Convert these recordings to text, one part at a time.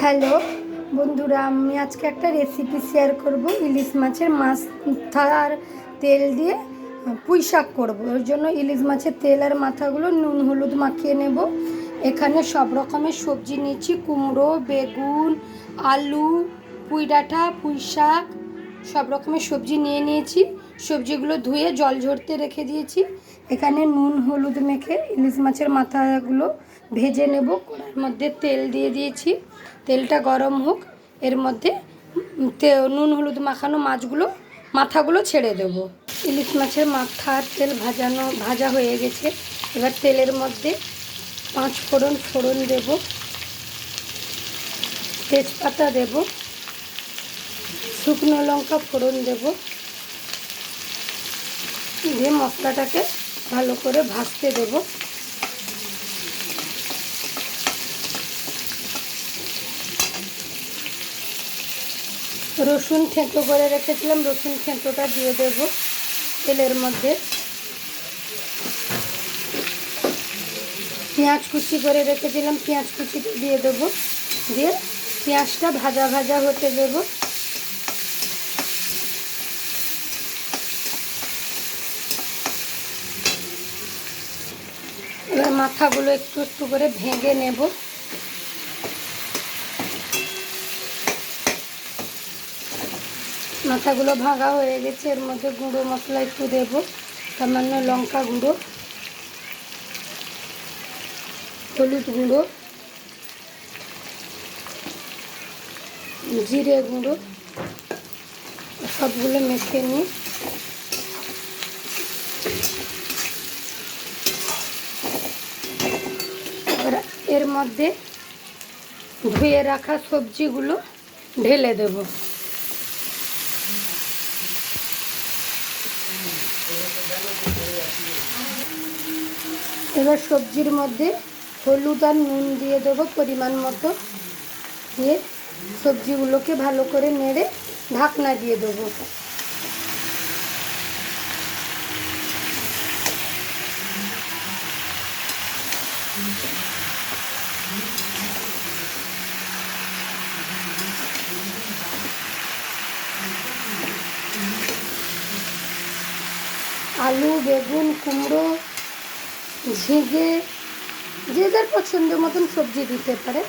Hello বন্ধুরা, আমি আজকে একটা রেসিপি শেয়ার করব। ইলিশ মাছের মাথার তেল দিয়ে পুঁই শাক করবো। ওর জন্য ইলিশ মাছের তেল আর মাথাগুলো নুন হলুদ মাখিয়ে নেব। এখানে সব রকমের সবজি নিয়েছি, কুমড়ো, বেগুন, আলু, পুঁই ডাঁটা, পুঁই শাক, সব রকমের সবজি নিয়েছি। সবজিগুলো ধুয়ে জল ঝরতে রেখে দিয়েছি। এখানে নুন হলুদ মেখে ইলিশ মাছের মাথাগুলো ভেজে নেব। কড়াইয়ের মধ্যে তেল দিয়ে দিয়েছি, তেলটা গরম হোক। এর মধ্যে নুন হলুদ মাখানো মাথাগুলো ছেড়ে দেব। ইলিশ মাছের মাথার তেল ভাজা হয়ে গেছে। এবার তেলের মধ্যে 5 ফোড়ন দেব, তেজপাতা দেব, শুকনো লঙ্কা ফোড়ন দেব, দিয়ে মশলাটাকে ভালো করে ভাজতে দেব। রসুন থেঁতো করে রেখেছিলাম, রসুন থেঁতোটা দিয়ে দেব তেলের মধ্যে। পেঁয়াজ কুচি করে রেখেছিলাম, পেঁয়াজ কুচিটা দিয়ে দেবো। দিয়ে পেঁয়াজটা ভাজা ভাজা হতে দেব। এবার মাথাগুলো একটু একটু করে ভেঙে নেব। মাথাগুলো ভাঙা হয়ে গেছে। এর মধ্যে গুঁড়ো মশলা একটু দেব, সামান্য লঙ্কা গুঁড়ো, হলুদ গুঁড়ো, জিরে গুঁড়ো, সবগুলো মেখে নিই। এবার এর মধ্যে ধুয়ে রাখা সবজিগুলো ঢেলে দেব। এবার সবজির মধ্যে হলুদ আর নুন দিয়ে দেবো পরিমাণ মতো। দিয়ে সবজিগুলোকে ভালো করে নেড়ে ঢাকনা দিয়ে দেবো। আলু, বেগুন, কুমড়ো, ঝিঙে যে যার পছন্দ মতন সবজি দিতে পারে।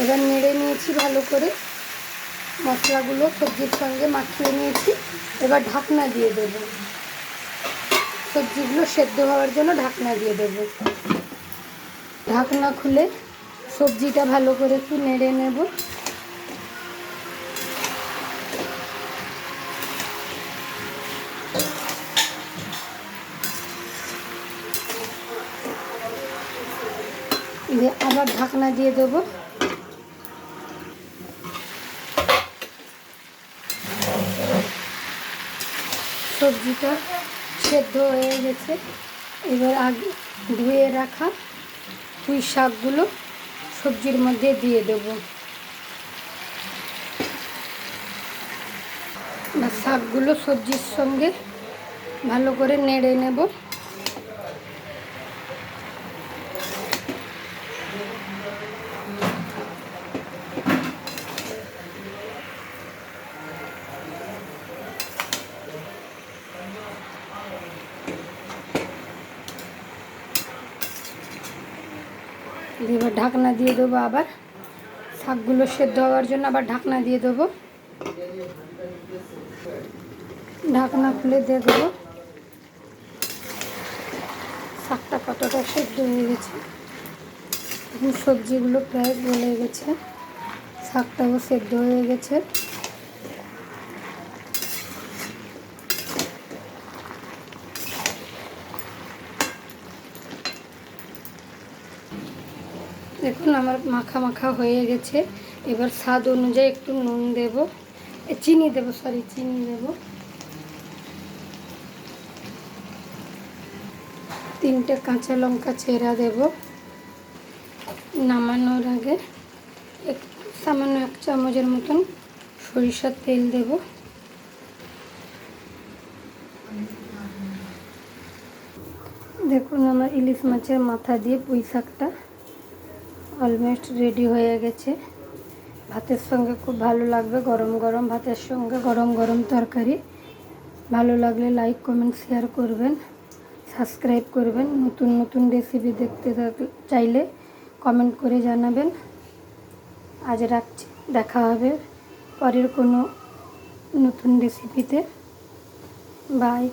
এবার নেড়ে নিয়েছি ভালো করে, মশলাগুলো সবজির সঙ্গে মাখিয়ে নিয়েছি। এবার ঢাকনা দিয়ে দেব। সবজিগুলো সেদ্ধ হওয়ার জন্য ঢাকনা দিয়ে দেব। ঢাকনা খুলে সবজিটা ভালো করে একটু নেড়ে নেব। দিয়ে আবার ঢাকনা দিয়ে দেব। সবজিটা সেদ্ধ হয়ে গেছে। এবার আগে ধুয়ে রাখা পুঁই শাকগুলো সবজির মধ্যে দিয়ে দেব। শাকগুলো সবজির সঙ্গে ভালো করে নেড়ে নেব। এবার ঢাকনা দিয়ে দেবো। আবার শাকগুলো সেদ্ধ হওয়ার জন্য আবার ঢাকনা দিয়ে দেবো। ঢাকনা খুলে দেখব শাকটা কতটা সেদ্ধ হয়ে গেছে। এখন সবজিগুলো প্রায় গলে গেছে, শাকটাও সেদ্ধ হয়ে গেছে। দেখুন আমার মাখা মাখা হয়ে গেছে। এবার স্বাদ অনুযায়ী একটু নুন দেব, চিনি দেব। 3টে কাঁচা লঙ্কা চেরা দেব। নামানোর আগে সামান্য 1 চামচের মতন সরিষার তেল দেব। দেখুন আমার ইলিশ মাছের মাথা দিয়ে পুঁই শাকটা অলমোস্ট রেডি হয়ে গেছে। ভাতের সঙ্গে খুব ভালো লাগবে, গরম গরম ভাতের সঙ্গে গরম গরম তরকারি। ভালো লাগলে লাইক কমেন্ট শেয়ার করবেন, সাবস্ক্রাইব করবেন। নতুন নতুন রেসিপি দেখতে চাইলে কমেন্ট করে জানাবেন। আজ রাখছি, দেখা হবে পরের কোনো নতুন রেসিপিতে। বাই।